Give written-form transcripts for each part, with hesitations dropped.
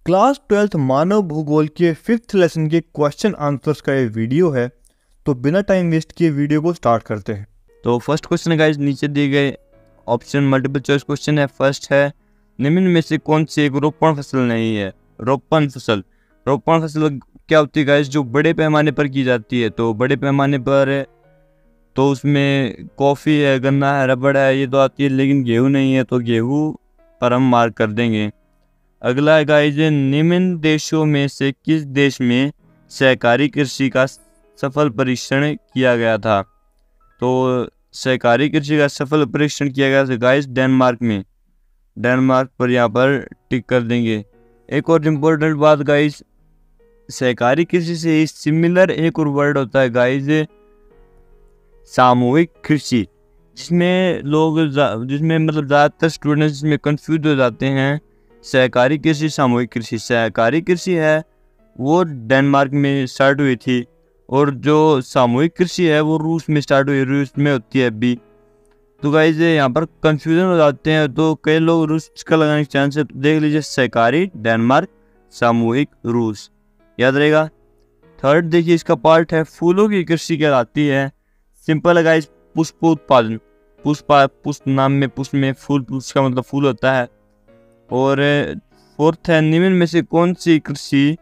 Class 12th मानव भूगोल के 5th lesson के क्वेश्चन आंसर्स का ये वीडियो है। तो बिना टाइम वेस्ट किए वीडियो को स्टार्ट करते हैं। तो फर्स्ट क्वेश्चन है गाइस, नीचे दिए गए ऑप्शन मल्टीपल चॉइस क्वेश्चन है। फर्स्ट है, निम्न में से कौन सी एक रोपण फसल नहीं है? रोपण फसल क्या होती है गाइस? जो बड़े पैमाने पर की जाती है। तो बड़े पैमाने पर तो उसमें कॉफ़ी है, गन्ना है, रबड़ है, ये तो आती है, लेकिन गेहूँ नहीं है, तो गेहूँ पर हम मार्क कर देंगे। अगला है गाइस, निम्न देशों में से किस देश में सहकारी कृषि का सफल परीक्षण किया गया था? तो सहकारी कृषि का सफल परीक्षण किया गया था गाइस डेनमार्क में। डेनमार्क पर यहाँ पर टिक कर देंगे। एक और इम्पोर्टेंट बात गाइस, सहकारी कृषि से सिमिलर एक और वर्ड होता है गाइस, सामूहिक कृषि, जिसमें मतलब ज़्यादातर स्टूडेंट्स इसमें कंफ्यूज हो जाते हैं। सहकारी कृषि, सामूहिक कृषि। सहकारी कृषि है वो डेनमार्क में स्टार्ट हुई थी, और जो सामूहिक कृषि है वो रूस में स्टार्ट हुई, रूस में होती है अभी। तो गाइस यहाँ पर कंफ्यूजन हो जाते हैं, तो कई लोग रूस का लगाने के चांस है। तो देख लीजिए, सहकारी डेनमार्क, सामूहिक रूस, याद रहेगा। थर्ड देखिए, इसका पार्ट है फूलों की कृषि कहलाती है। सिंपल है गाइस, पुष्प उत्पादन। पुष्प नाम में पुष्प में फूल, पुष्प का मतलब फूल होता है। और फोर्थ है, निम्न में से कौन सी कृषि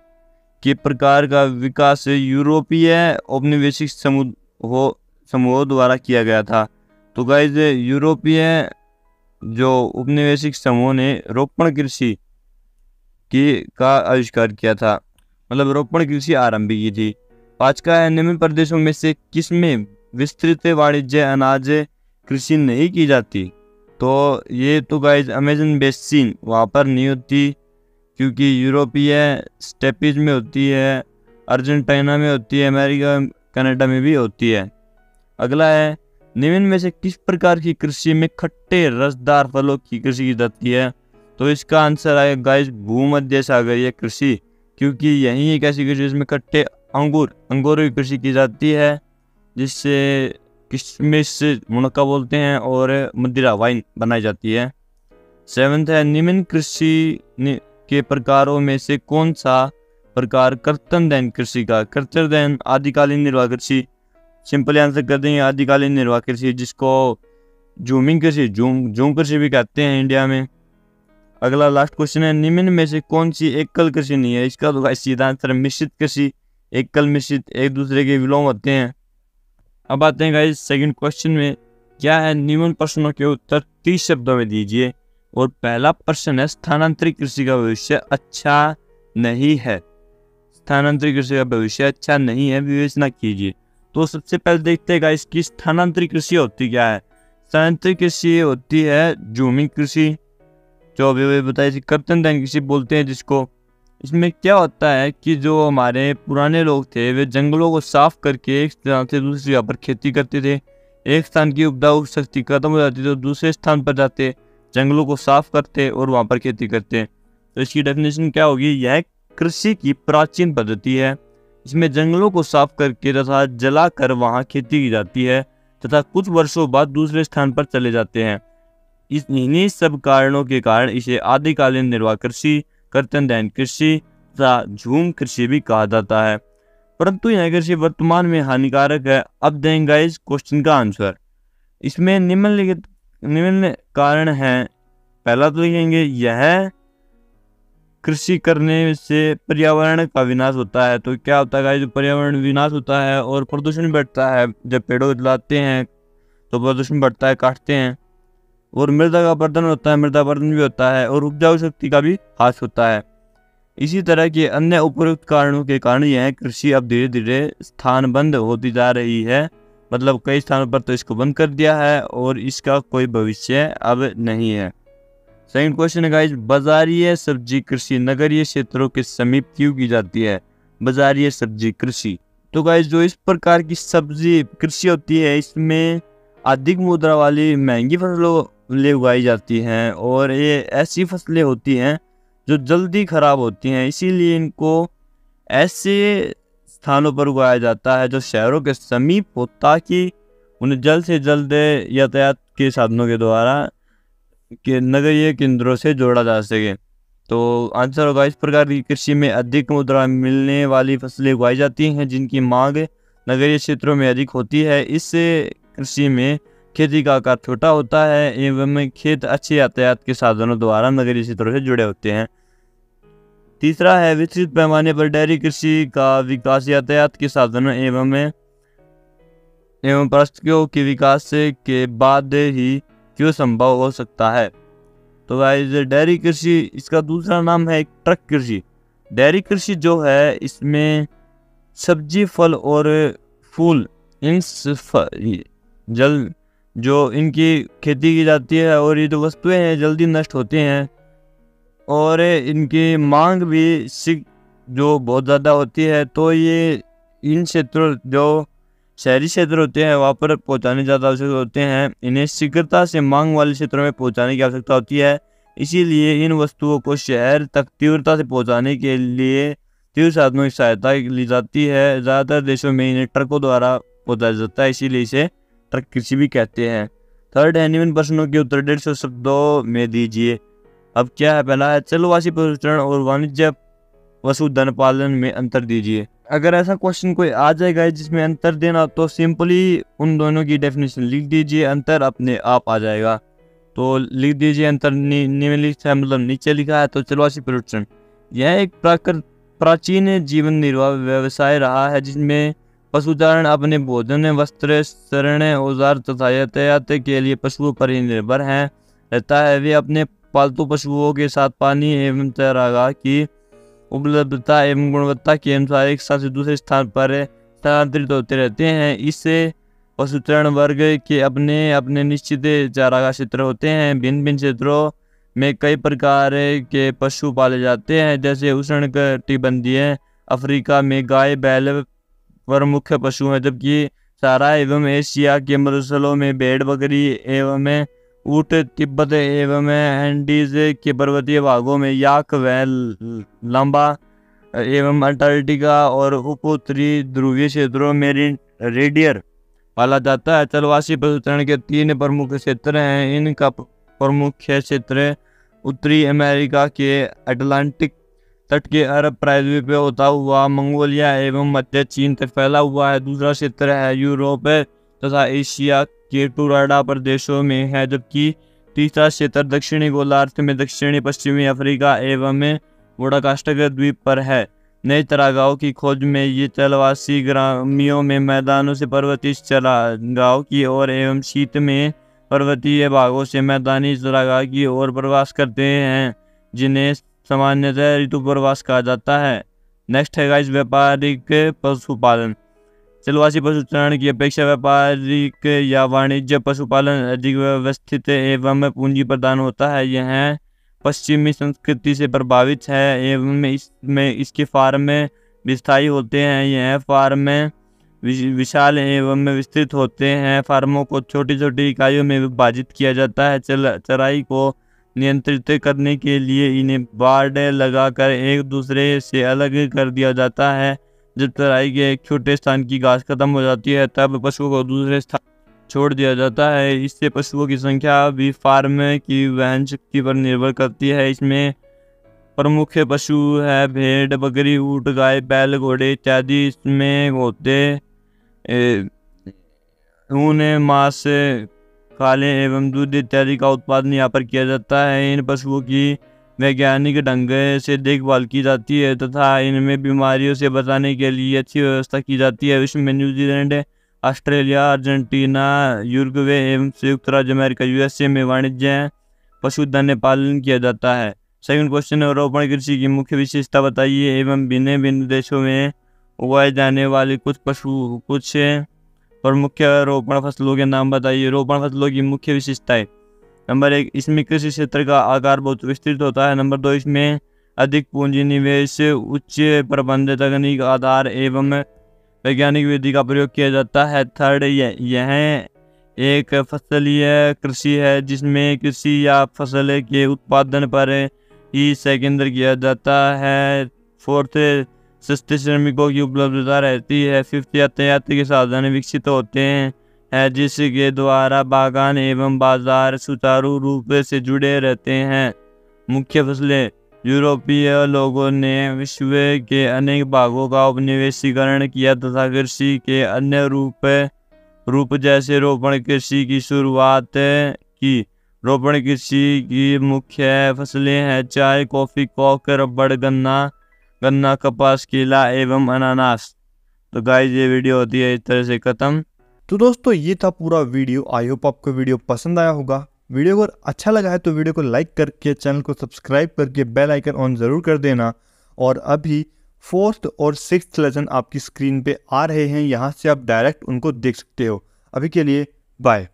के प्रकार का विकास यूरोपीय औपनिवेशिक समूहों द्वारा किया गया था? तो गाइस, यूरोपीय जो उपनिवेशिक समूह ने रोपण कृषि का आविष्कार किया था, मतलब रोपण कृषि आरंभ की थी। पांचवा है, निम्न प्रदेशों में से किसमें विस्तृत वाणिज्य अनाज कृषि नहीं की जाती? तो ये तो गाइस अमेजन बेसिन वहाँ पर नहीं होती, क्योंकि यूरोपीय स्टेपीज में होती है, अर्जेंटीना में होती है, अमेरिका कनाडा में भी होती है। अगला है, निम्न में से किस प्रकार की कृषि में खट्टे रसदार फलों की कृषि की जाती है? तो इसका आंसर आएगा गाइस भूमध्य सागरीय कृषि, क्योंकि यही एक ऐसी कृषि जिसमें खट्टे अंगूरों की कृषि की जाती है, जिससे किशमिश मुनक्का बोलते हैं और मदिरा वाइन बनाई जाती है। सेवंथ है, निम्न कृषि के प्रकारों में से कौन सा प्रकार कर्तनदैन कृषि का? कर्तनदैन आदिकालीन निर्वाह कृषि। सिंपल आंसर कर देंगे, आदिकालीन निर्वाह कृषि, जिसको जूमिंग कृषि, जूम कृषि भी कहते हैं इंडिया में। अगला लास्ट क्वेश्चन है, निम्न में से कौन सी एकल कृषि नहीं है? इसका तो सीधा आंसर मिश्रित कृषि। एकल मिश्रित एक दूसरे के विलोम होते हैं। अब आते हैं गाइस सेकंड क्वेश्चन में, क्या है? निम्न प्रश्नों के उत्तर 30 शब्दों में दीजिए। और पहला प्रश्न है, स्थानांतरित कृषि का भविष्य अच्छा नहीं है। स्थानांतरित कृषि का भविष्य अच्छा नहीं है, विवेचना कीजिए। तो सबसे पहले देखते हैं गाइस कि स्थानांतरित कृषि होती क्या है। स्थानांतरित कृषि होती है जूमिंग कृषि, जो अभी बताई थी, कर्तनदैन कृषि बोलते हैं जिसको। इसमें क्या होता है कि जो हमारे पुराने लोग थे, वे जंगलों को साफ करके एक स्थान से दूसरी जगह पर खेती करते थे। एक स्थान की उपजाऊ शक्ति खत्म हो जाती तो दूसरे स्थान पर जाते, जंगलों को साफ करते और वहाँ पर खेती करते। तो इसकी डेफिनेशन क्या होगी? यह कृषि की प्राचीन पद्धति है। इसमें जंगलों को साफ करके तथा जलाकर वहाँ खेती की जाती है, तथा कुछ वर्षों बाद दूसरे स्थान पर चले जाते हैं। इन्हीं सब कारणों के कारण इसे आदिकालीन निर्वाह कृषि, कर्तनदैन कृषि तथा झूम कृषि भी कहा जाता है। परंतु यह कृषि वर्तमान में हानिकारक है। अब देंगे इस क्वेश्चन का आंसर। इसमें निम्न कारण है। पहला तो लिखेंगे, यह कृषि करने से पर्यावरण का विनाश होता है। तो क्या होता है? जो पर्यावरण विनाश होता है और प्रदूषण बढ़ता है। जब पेड़ों को जलाते हैं तो प्रदूषण बढ़ता है, काटते हैं। और मृदा का अपरदन होता है, मृदा अपरदन भी होता है, और उपजाऊ शक्ति का भी ह्रास होता है। इसी तरह के अन्य उपयुक्त कारणों के कारण यह कृषि अब धीरे धीरे स्थानबंद होती जा रही है। मतलब कई स्थानों पर तो इसको बंद कर दिया है और इसका कोई भविष्य अब नहीं है। सेकंड क्वेश्चन है गाइस, बाजारीय सब्जी कृषि नगरीय क्षेत्रों के समीप क्यों की जाती है? बाजारीय सब्जी कृषि, तो गाइस जो इस प्रकार की सब्जी कृषि होती है, इसमें अधिक मुद्रा वाली महंगी फसलें उगाई जाती हैं, और ये ऐसी फसलें होती हैं जो जल्दी खराब होती हैं। इसीलिए इनको ऐसे स्थानों पर उगाया जाता है जो शहरों के समीप हो, ताकि उन्हें जल्द से जल्द यातायात के साधनों के द्वारा के नगरीय केंद्रों से जोड़ा जा सके। तो आंसर होगा, इस प्रकार की कृषि में अधिक मुद्रा मिलने वाली फसलें उगाई जाती हैं जिनकी मांग नगरीय क्षेत्रों में अधिक होती है। इससे कृषि में खेती का आकार छोटा होता है एवं खेत अच्छे यातायात के साधनों द्वारा नगरीय क्षेत्रों से जुड़े होते हैं। तीसरा है, विस्तृत पैमाने पर डेयरी कृषि का विकास यातायात के साधनों एवं परिस्थितियों के विकास के बाद ही क्यों संभव हो सकता है। तो गाइस, डेयरी कृषि, इसका दूसरा नाम है ट्रक कृषि। डेयरी कृषि जो है, इसमें सब्जी, फल और फूल, इन जल जो इनकी खेती की जाती है और ये जो वस्तुएं हैं जल्दी नष्ट होती हैं और इनकी मांग भी जो बहुत ज़्यादा होती है। तो ये इन क्षेत्रों, जो शहरी क्षेत्र होते हैं, वहाँ पर पहुँचाने ज़्यादा आवश्यक होते हैं। इन्हें शीघ्रता से मांग वाले क्षेत्रों में पहुँचाने की आवश्यकता होती है। इसीलिए इन वस्तुओं को शहर तक तीव्रता से पहुँचाने के लिए तीव्र साधनों की सहायता ली जाती है। ज़्यादातर देशों में इन्हें ट्रकों द्वारा पहुँचाया जाता है, इसीलिए इसे ट्रक कृषि भी कहते हैं। थर्ड है, निम्न प्रश्नों के उत्तर 150 शब्दों में दीजिए। अब क्या है, पहला है, चलवासी पशुचरण और वाणिज्य पशुधन पालन में अंतर दीजिए। अगर ऐसा क्वेश्चन कोई आ जाएगा जिसमें अंतर देना, तो सिंपली उन दोनों की डेफिनेशन लिख दीजिए, अंतर अपने आप आ जाएगा। तो लिख दीजिए अंतर निम्नलिखित है, मतलब नीचे लिखा है। तो चलवासी पशुचरण, यह एक प्राचीन जीवन निर्वाह व्यवसाय रहा है जिसमें पशुचारण अपने भोजन, वस्त्र, शरण, औजार तथा यातायात के लिए पशुओं पर ही निर्भर है रहता है। वे अपने पालतू पशुओं के साथ पानी एवं चारागाह की उपलब्धता एवं गुणवत्ता के अनुसार एक स्थान से दूसरे स्थान पर स्थानांतरित होते रहते हैं। इससे पशुचरण वर्ग के अपने अपने निश्चित चारागाह क्षेत्र होते हैं। भिन्न भिन्न क्षेत्रों में कई प्रकार के पशु पाले जाते हैं, जैसे उष्णकटिबंधीय अफ्रीका में गाय बैल प्रमुख पशु हैं, जबकि सहारा एवं एशिया के मरुस्थलों में भेड़ बकरी एवं ऊँट, तिब्बत एवं एंडीज के पर्वतीय भागों में याक व लांबा एवं अंटार्कटिका और उप उत्तरी ध्रुवीय क्षेत्रों में रेडियर पाला जाता है। चलवासी पशुचरण के 3 प्रमुख क्षेत्र हैं। इनका प्रमुख क्षेत्र उत्तरी अमेरिका के अटलांटिक तट के अरब प्रायद्वीप पे होता हुआ मंगोलिया एवं मध्य चीन तक फैला हुआ है। दूसरा क्षेत्र है यूरोप तथा एशिया के टुराडा प्रदेशों में है, जबकि तीसरा क्षेत्र दक्षिणी गोलार्ध में दक्षिणी पश्चिमी अफ्रीका एवं वोडाकास्टक द्वीप पर है। नए चरागाहों की खोज में ये चलवासी ग्रामीणों में मैदानों से पर्वतीय चरागाहों की ओर एवं शीत में पर्वतीय भागों से मैदानी चरागाह की ओर प्रवास करते हैं, जिन्हें सामान्यतः ऋतु प्रवास कहा जाता है। नेक्स्ट है गाइस, व्यापारिक पशुपालन। चलवासी पशुचरण की अपेक्षा व्यापारिक या वाणिज्य पशुपालन अधिक व्यवस्थित एवं पूंजी प्रदान होता है। यह पश्चिमी संस्कृति से प्रभावित है एवं इसमें इसके फार्म विस्थायी होते हैं। यह फार्म विशाल एवं विस्तृत होते हैं। फार्मों को छोटी छोटी इकाइयों में विभाजित किया जाता है। चराई को नियंत्रित करने के लिए इन्हें बाड़ लगाकर एक दूसरे से अलग कर दिया जाता है। जब चराई के एक छोटे स्थान की घास खत्म हो जाती है, तब पशुओं को दूसरे स्थान छोड़ दिया जाता है। इससे पशुओं की संख्या भी फार्म की वहन शक्ति पर निर्भर करती है। इसमें प्रमुख पशु है भेड़, बकरी, ऊँट, गाय, बैल, घोड़े इत्यादि। इसमें होते ऊन, मांस, खाले एवं दूध इत्यादि का उत्पादन यहाँ पर किया जाता है। इन पशुओं की वैज्ञानिक ढंग से देखभाल की जाती है तथा इनमें बीमारियों से बचाने के लिए अच्छी व्यवस्था की जाती है। विश्व में न्यूजीलैंड, ऑस्ट्रेलिया, अर्जेंटीना, यूरुग्वे एवं संयुक्त राज्य अमेरिका USA में वाणिज्य पशुधन पालन किया जाता है। सेकंड क्वेश्चन है, रोपण कृषि की मुख्य विशेषता बताइए एवं भिन्न भिन्न देशों में उगाए जाने वाले कुछ प्रमुख रोपण फसलों के नाम बताइए। रोपण फसलों की मुख्य विशेषताएं। नंबर 1, इसमें कृषि क्षेत्र का आकार बहुत विस्तृत होता है। नंबर 2, इसमें अधिक पूंजी निवेश, उच्च प्रबंध, तकनीक आधार एवं वैज्ञानिक विधि का प्रयोग किया जाता है। थर्ड, यह एक फसलीय कृषि है जिसमें कृषि या फसल के उत्पादन पर ही केंद्र किया जाता है। फोर्थ, सस्ते श्रमिकों की उपलब्धता रहती है। फिफ्थ, यातायात के साधन विकसित होते हैं जिसके द्वारा बागान एवं बाजार सुचारू रूप से जुड़े रहते हैं। मुख्य फसलें, यूरोपीय लोगों ने विश्व के अनेक भागों का उपनिवेशीकरण किया तथा कृषि के अन्य रूप जैसे रोपण कृषि की शुरुआत की। रोपण कृषि की मुख्य फसलें हैं चाय, कॉफी, कोक, रबड़, गन्ना, कपास, केला एवं अनानास। तो गाइस ये वीडियो होती है इस तरह से खत्म। तो दोस्तों ये था पूरा वीडियो। आई होप आपको वीडियो पसंद आया होगा। वीडियो अगर अच्छा लगा है तो वीडियो को लाइक करके चैनल को सब्सक्राइब करके बेल आइकन ऑन ज़रूर कर देना। और अभी 4th और 6th लेसन आपकी स्क्रीन पे आ रहे हैं, यहाँ से आप डायरेक्ट उनको देख सकते हो। अभी के लिए बाय।